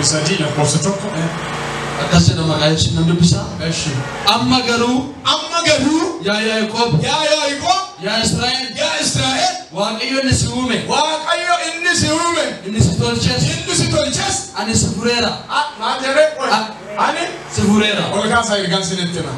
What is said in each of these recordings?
سادي لكوسة تكو أكاسنا مقايس نمدبسا أما قالوا يا يعقوب يا إسرائيل واقعيو نسيومي إني ستولشس أني سفوريرا أني سفوريرا ولكن سايرغان سنتنا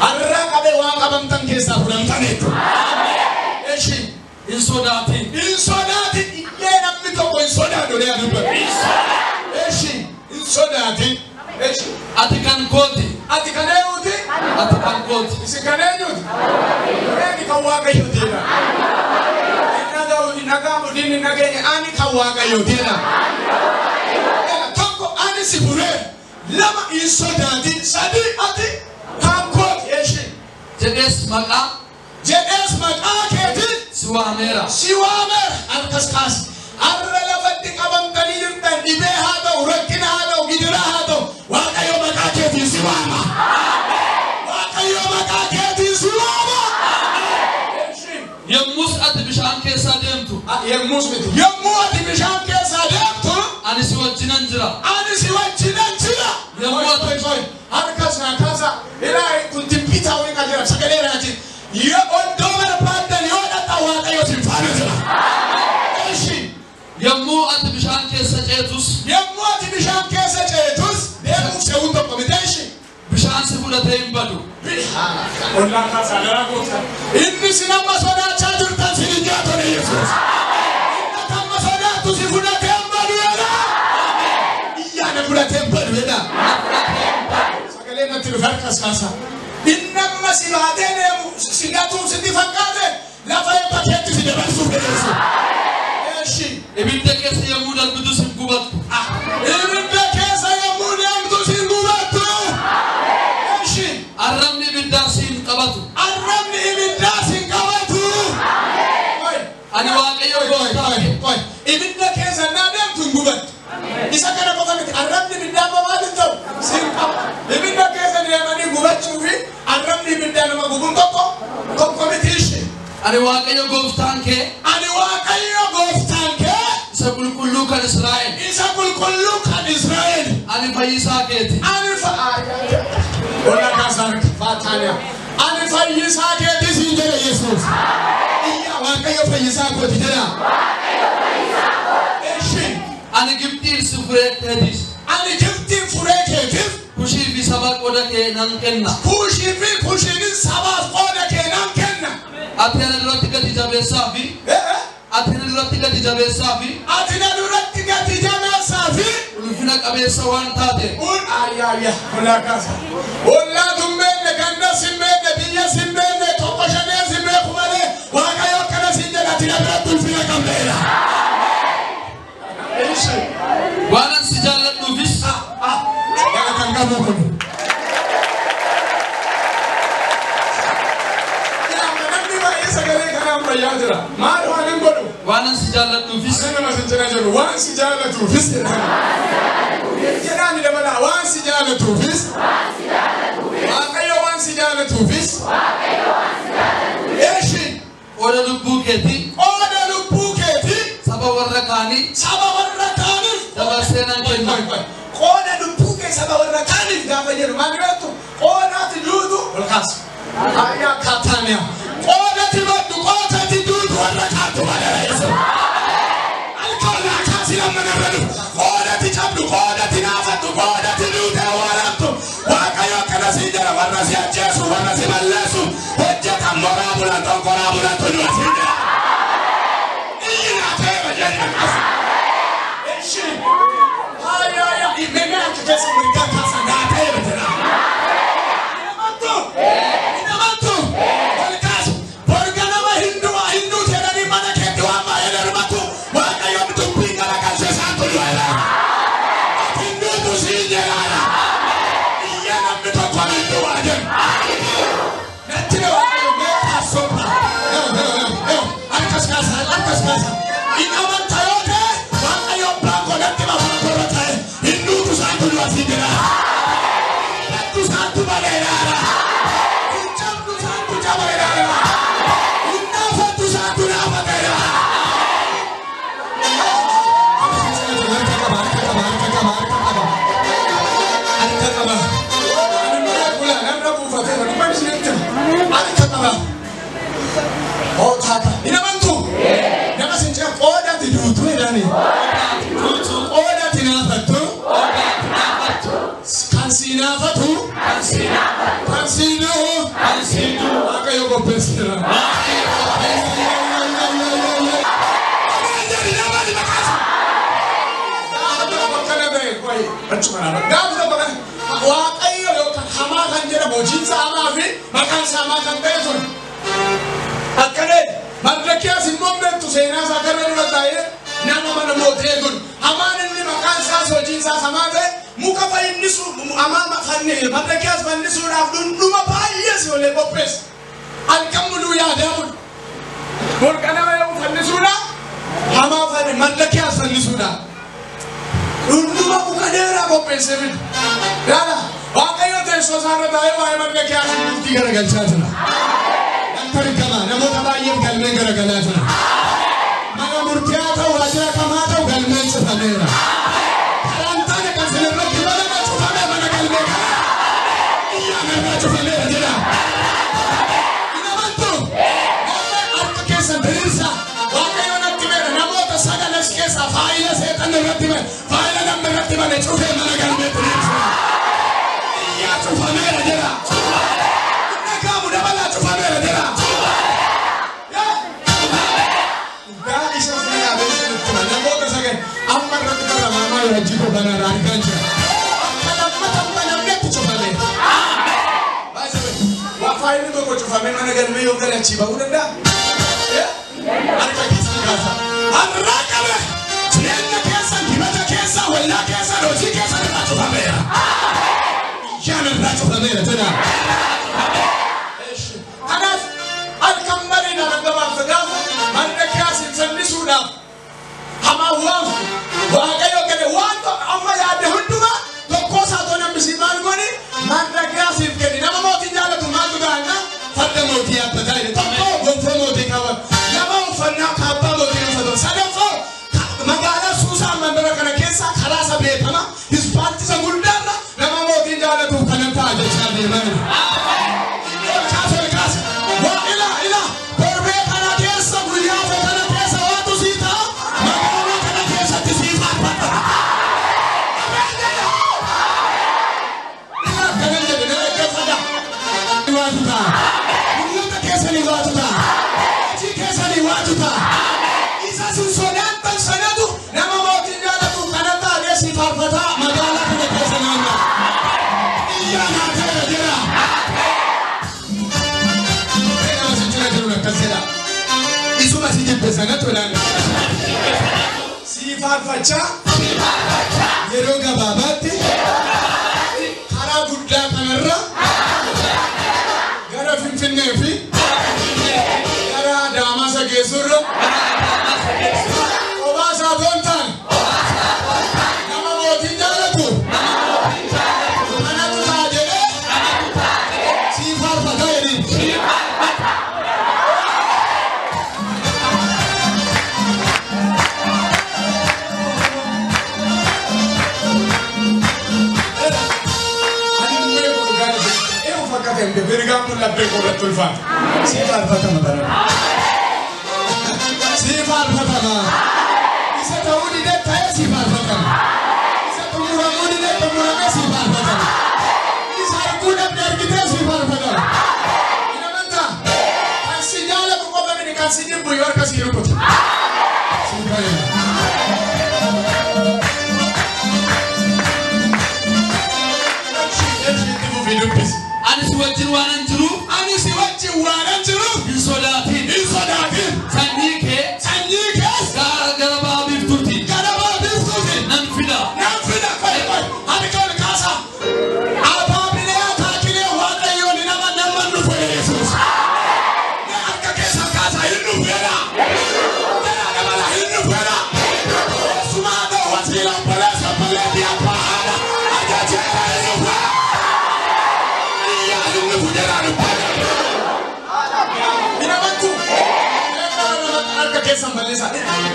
الرقم واقبم تنكيسا فلان تانيتو إيشي إن صداتي يانا ميتو إن صداتو ليه أدوبر إيشي إن صداتي إيشي أتكان كوتي إسكانيوتي أني كواقع يودينا إنغامو ديني نغاني أني كواقع يودينا تنكو أني سفورير لما إن صداتي سادي أتي كاكوت إيشي جدس مقا كيتي سواميرا الكسكاس الرلا فتك أبم تنير تنبيه هذا وركنا هذا وقدر هذا واقع يوم كيتي سواما يموس أتبشان كيسا ديمتو يمو أتبشان كيسا ديمتو أني سوى جنانجرا يمو أتبشان كاسا إلهي كنت بيتا وينك جرب سكالي راجي يقدومر بادن يودا واقع يوتين فانزلا يمو أتبشان كيسا جيتوس ديمو سيوندو كوميتيشي بشان سفولتين بدو والله كاسا لراغوتا إني سينما صدا تشاجر تنسيني جاتوني يسوس إنك أما صدا تسيفولتين بدو يلا إيانا فولتين بدو يلا سكالي نتلو فرقس كاسا إنما سيبادين سيغاتون سيدي فكاته لا فايباكيت سيدي بلسو بلسو إيشي إبنتا كيسا يمود البدو سنقوبتو إبنتا كيسا يمود البدو سنقوبتو إيشي الرمني بالداسين قبطو أنا واقعي قوي إبنتا كيسا نادم تنقوبت إذا كان قوتك الرمني بالدام ما تنتو سنقوبت إبنتا كيسا نيماني قوبت شوفي الرمني بالدام ما قوبون كوميتيشي أنا واقعي قوفتان كي سكول كلو كان إسرائيل أنا فايسا كيتي ولا كاسارك فاتانيا أنا فايسا كيتي سينجل يسوس إيا واقعي فايسا كوتي جنا إيشي أنا جبتير سفريت هديس كوشي في سباق ودك نانكنا كوشي من سباق ودك نانكنا أتينا دلوقتي كتجابي صافي ولفنا كبير سوان تاتي ولا كاسا ولا دمين كندا سمين بيا سمين توقشنا سمين خمالي واقعي كنا سنجنا تنبرا تلفنا كمبيرا إيشي وانا سجالة نوفيس يا كنغامو كنو يا منامي ما يسجلي كلام بيادرا ما روانين بدو وانا سجالة نوفيس أنا ما سنجنا جلو وان سجالة نوفيس جناني دبلا وان سجالة نوفيس واقعي وان سجالة نوفيس إيشي ولا لبوكتي سبا ورقاني دبا سينا كنو قونا نبوكي سبا ورقاني دابا يرو ما نرتو قونا تجودو والخاص يا كاتانيا قونا تبدو قونا تجودو ورقاتو على رئيسو الكونا كاسي لما نردو قونا تجابدو قونا تنافتو قونا تجودو ورقاتو واقعيو كنا سيجرا ورنسي أجيسو ورنسي ملسو هجة مرابولا تنقرابولا تنوى سيجرا إينا تيبا جنة كاسي إيشي هاي إمنا كجسم مريكا كاسا ناتي بتنا إنمانتو والكاسو برغانا ما هندو تيراني مانا كتو أما يلرماتو واقع يوم تنبينا لكاسي سانتو جوالا هندو تسيجرانا إيانا متوقعين دواجن نتلو ميكا سوبا أنكس كاسا إنمان تايوتي واقع يوم بانكو نتما فانكورتاي هندو تسانتو جواسيجرا نتو سانتو بغيرانا كنجم سانتو جابغيرانا إنافة سانتو نافغيرانا sana gaaf da baga waaqayyo yookaan hamaa kan jedhamu hojiinsa hamaa fi maqaan isaa hamaa kan ta'e sun akkanee madrakiyaas immoo beektu seenaa isaa kana dura taa'ee nama mana mootee kun hamaan inni maqaan isaa hojiinsaa hamaa ta'e muka fayyisu hamaa fannee madrakiyaas fannisuudhaaf dhundhuma baay'ee si olee qopheessa alkamuluu yaadamu burqanama yoo fannisuudhaaf hamaa fanne madrakiyaas fannisuudhaaf dhundhuma muka dheeraa qopheesse miti yaada waaqayyo teessoo isaarra taa'ee waa'ee madrakiyaas murtii garagalchaa jira. Terkama, namoota baay'eef galmeen garagalaa jira. Mana murtiyaa ta'u waajjira kamaa ta'u galmeen cufameera. Karaan taane kan sinirratti balama cufame mana galmee kana. Iyyaan irraa cufameera jedha. Inamantu harka keessan diriirsa waaqayyo natti beera namoota sagalas keessa faayila seetan irratti bane faayila namni irratti bane cufee mana galmee diriirsa. Iyyaa cufameera jedha. Inni kaamu dabalaa cufameera jedha. Jibo bana ranganja akala mata mbetu chofame basi wa faili ndo chofame mana galme yo gala chiba udanda arka kisa kasa arakabe tena kesa kibata kesa wala kesa roji kesa na chofame jana na chofame tena ana alkambari na ngaba fadafu manda kasi tsanni suda hama huwa waaqayyo kene wanto amma yaade hunduma tokko saatona misimaan goni madrakiyaasiif kene nama mootii jaalatu maaltu gaana fadda mootii yaabbataa tokko gonfoo mootii qaban nama uffannaa kaabbaa mootii uffatu sadaffoo magaalaa suusaa mandara kana keessa karaasa beekama hispaartisa guddaarra nama mootii jaalatuuf kanan ta'a jechaa deeman Sifat facha yero gababatti kara guddaa kanarra gara finfinnee fi gara daamasa geessurra obaasaa doontaan nama mootiin jaalatu kanatu taa jedhee sifat facha jedhin bergam pun labbe koratul fat sifar fatama bara sifar fatama isa taudi de tay sifar fatama isa tumuramu de tumurame sifar fatama isa kuna bergite sifar fatama ina manta asinyala ko ko bani kan sidin bu yor kasiru ko sifar Anis wajjin waanan jiru insodaatin sanyii kee gara baabiftuuti nan fida koi ani kau kasa apa bila takile waaqayyo ni nama nufu Yesus ne akka kesa kasa hinnu feda ne bala hinnu feda sumada wasila palesa paleti apa ada ajaje hinnu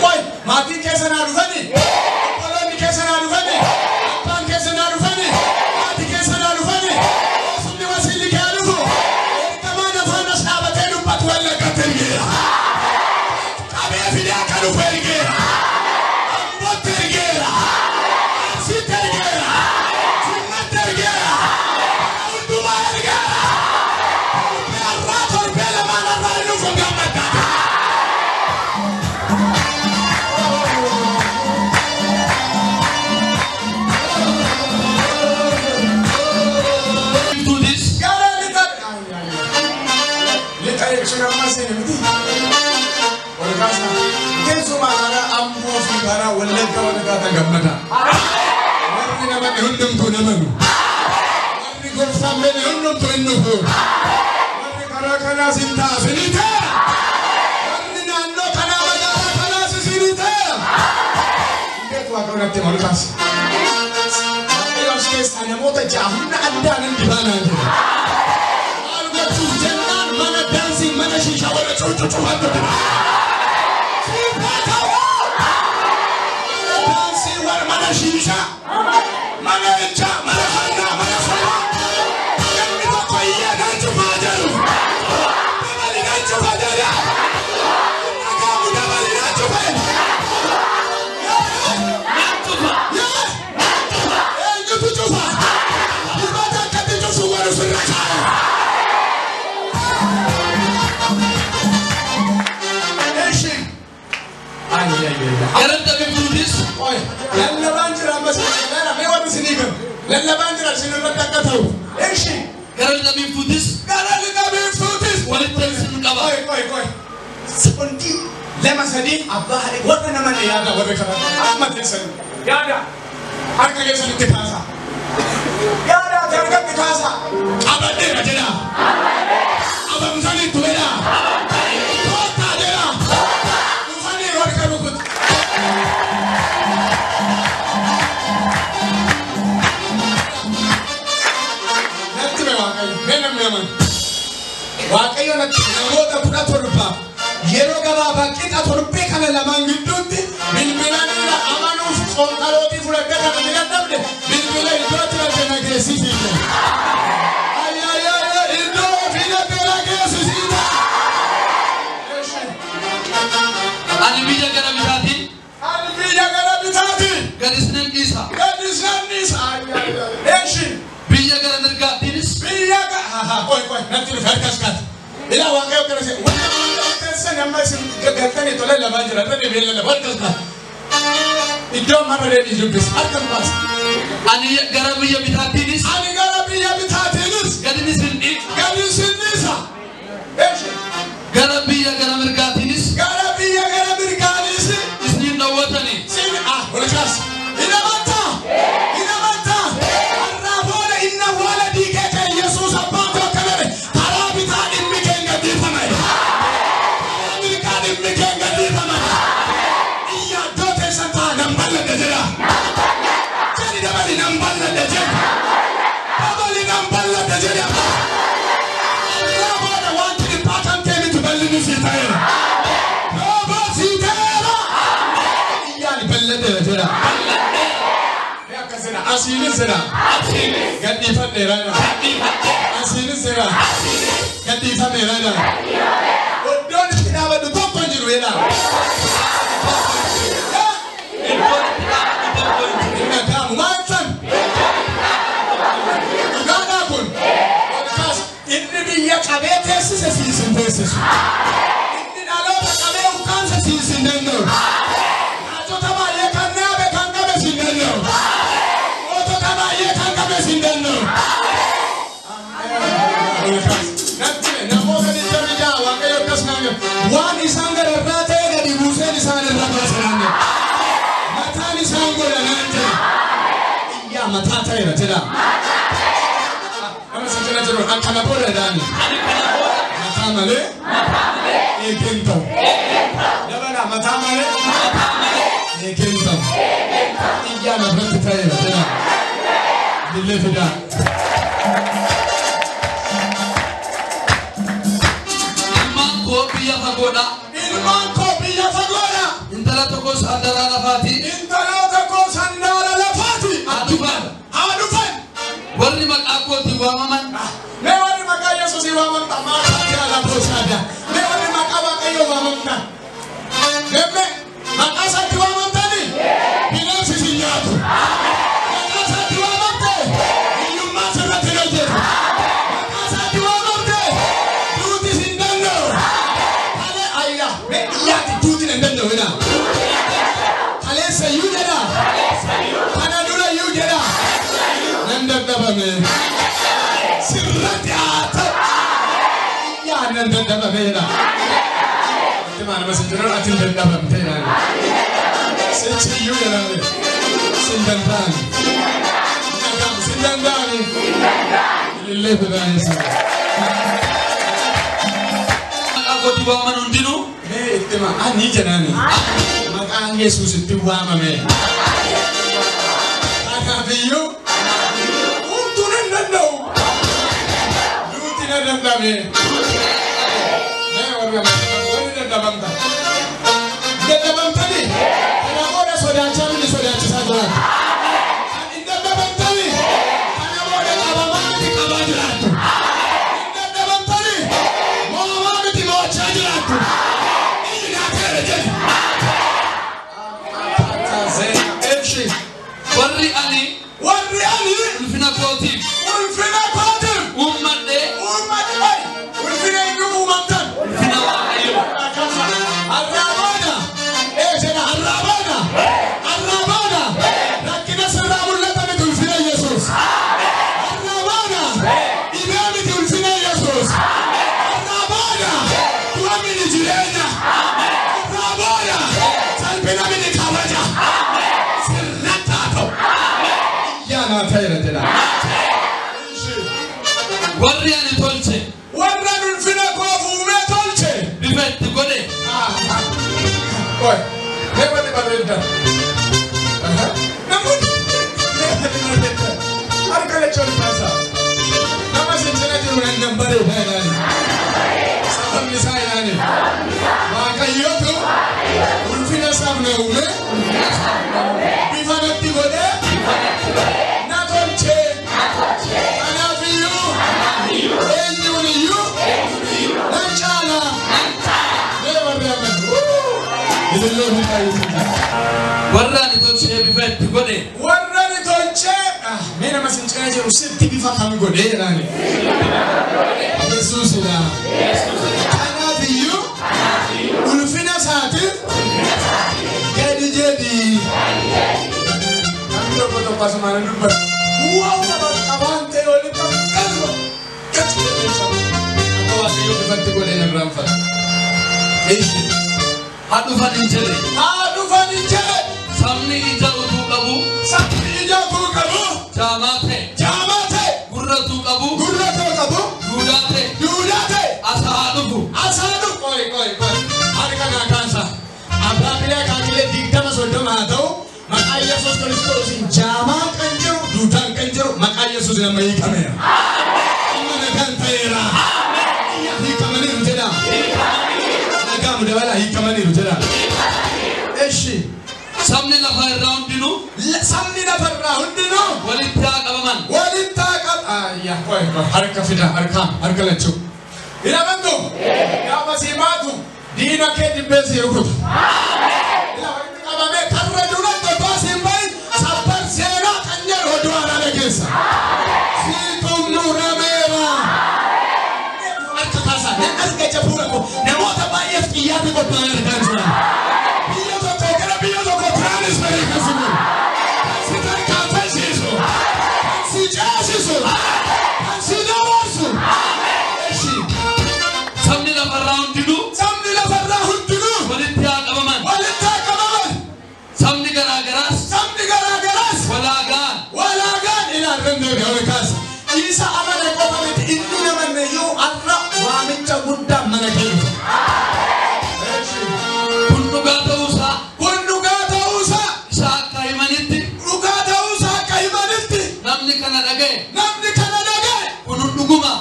Koi mati kesa na rufani koloni kesa na rufani pan kesa na rufani mati kesa na rufani sunni wasili ke alufu kama na fana sabate du patwala katergera kabe fidia kanu fergera ambo tergera si tergera sunna tergera unduma tergera rator bela mana ralu fungamata kaasee miti. Wal kaasa. Keessumaa kana ammoo fi kana wallagga wal kaata gammada. Warri nama hundumtuu namanu. Warri gorsaan bene hundumtuu hin dhufu. Warri karaa kanaa sin taasini ta'e. Warri naannoo kanaa magaalaa kanaa sisini ta'e. Indeetu akka kanatti wal kaasa. Waaqayyoos keessaa namoota jaahumna addaan hin dibaanaa jira. Maal gochuuf jennaan mana daansii mana shishaa wala cuucuucuufaan dubbiba. Mana shisha, mana echa, mana hana, mana sola. Yang kita kaya nanti fajaru, dabali nanti fajar. Kamu dabali nanti fajar. Ya, itu coba. Ibadah kata itu semua harus berkata. Eshin, ayah. Karena tapi Buddhis. Oi, lalla banjira masala me wadi sinigan lalla banjira sinu rakka taw eshi Karena tapi Buddhis. wali sinu kaba oi seperti lema sadi abba hari wada namane yada wada kara amma tesani yada harka yesu kitasa yada tarka kitasa abade rajada abam sani tuela kota dera ufani warka rukut Waaqayyo namoota kudha torba yeroo gabaabaa qixa torbee kana lamaan gidduutti bilbilaniidha amanuuf qonqalootii fudhadhe kana ni dadhabde bilbila iddootti dadhe nageessisiite. Iddoo ofii dadhe nageessisiite. Ani biyya gara bitaatiin. Gadisnan dhiisa. Biyya gara mirgaatiinis. Koi, nanti lu harkas kat. Ila Waaqayyo kana se wanta sen amma sin gagatani tola la banjira tane bela la harkas kat. Iddoo mana le dijubis harkas bas. Ani gara biyya bitaatiinis. Gadisnan Gadisnisa. Gara biyya gara mirgaatiinis. Isniin dhawwatanii. Harkas. Ila bata. Arraboola inna wala diikete Yesuus abbaan koo kanare. Karaa bitaa dhimmi keenya dhiifamee. Karaa mirgaa dhimmi keenya dhiifamee. Iyyaaddoo teessan ta'a nan balladhe jedha. Jedhi dabali nan balladhe jedha. Arraboola wanti dhibbaataan keemitu bal'inni sii ta'eera. Rooboo sii ta'eera. Iyyaani balladhe jedha. Asini sera, gadi fadde rana. Asini sera, gadi fadde rana. Oddon tidak ada toko jiru ela. Ina kamu macam. Gada pun. Odas ini dia kabete sesi sintesis. Ini alo kabe ukan sesi sindenno. Ajo tama ye kanna be kanna be sindenno. Sindenno. Namoota didda Waaqayyo akkasumas waan isaan gararraa ta'e gadi buuseen isaan irra baasananne. Mataan isaan godhanaan jedha. Iyyaa mataa ta'eera jedha. Nama sin jala jiru akkana booda daani. Mataa malee eegeen ta'u. Dabala mataa malee eegeen ta'u. Iyyaa nafratti ta'eera jedha. Dille fida. Ilmaan koo biyya fagoodha. Intala tokko sandaara lafaati. Haa dhufan. Warri maqaa kootiin waamaman. Mee warri maqaa Yesuusii waamamta maal taatee ala boosaadha. Mee warri maqaa Waaqayyo waamamta. Mee maqaa isaatti waamamtani. Bineensi si nyaatu. Maqaa isaatti waamamte. Hiyyummaa sirratti hojjetu. Maqaa isaatti waamamte. Duuti si hin danda'u. Kalee ayyaa. Mee iyyaati duuti hin danda'u jedha. Kaleessa iyyuu jedha. Kana dura iyyuu jedha. Nan dadhabame. Sirratti haa ta'u. Ya nan dadaba mera. Mana masih jalan atin dadaba mera. Seci yu ya nabe. Sindandan. Nagam sindandan. Lille bedanya sih. Aku tiba manundinu. Itima ani janani. Maka Yesus tiba mame. Akabiyu. Untunan dandau. Dutina dandame. Dadabam tadi. Kenapa ada saudara cari di saudara saja? Dadabam tadi. Kenapa ada kabar di kabar jelatu? Dadabam tadi. Mau di mau cari jelatu. Ini nak kerja. Efsi. Warri Ali. Ulfina Kotim. Umat de. Ulfina itu umatan. Ulfina Wahyu. Arrabana. Rakina serabul lata betul fina Yesus. Arrabana. Imam betul fina Yesus. Arrabana. Tuhan ini jirenya. Arrabana. Salpena ini kawaja. Serratato. Ya na tayra tela. Warri Ali Tolche. Warra ulfina ko fume tolche. Bifet gode. Oi. Never di barretta. Namun. Hari kali curi masa. Nama sencana di rumah nampak deh, nani. Sama misalnya nani. Maka iyo tu. Ulfina sabna ule. Bifa nanti gode. Natonche. Anafiyu. Enyuniyu. Nancana. Never di aman. Warra Ali Tolche bifet gode. Warra ni tolche. Mena masinchana jiru sitti bifa kami gode nani. Yesus ila. Anabiyu. Ulfina saati. Jadi. Kami lopo to pasumana number. Wow na abante oli pakalo. Kacile sama. Atau asiyo bifat gode na gramfa. Eishi. Hadu faninjele. Samni ija utu kabu. Jamate. Gurratu kabu. Dudate. Asadufu. Koi. Hari kana kansa. Ababile kakile digdama sodoma atau maka Yesus Kristus jama kanjero dudan kanjero maka Yesus nama ikamera. Mana kan tera. Ikamani ruteda. Nagamu dawala ikamani ruteda. Eshi. Samni la round dinu. Walitta kabaman. Ya koi. Harka fida harka lechu. Ila bantu. Ya masimatu. Dina ke dibesi rukut. Ila walitta kabame karra duran to basimbai sabar sera kanyer hodwara legesa. Situm nuramera. Harka kasa. Ne arga japura ko. Ne mota ba yefki yabi ko tayar kansa. Samni la round dinu. Walitta kabaman. Samni garagaras. Walagan ila rende gawekas. Isa amane ko pamit inni naman yo arra wa mincha gudda manake. Kunduga usa. Isa kaimanitti. Namni kana dage. Kununduguma.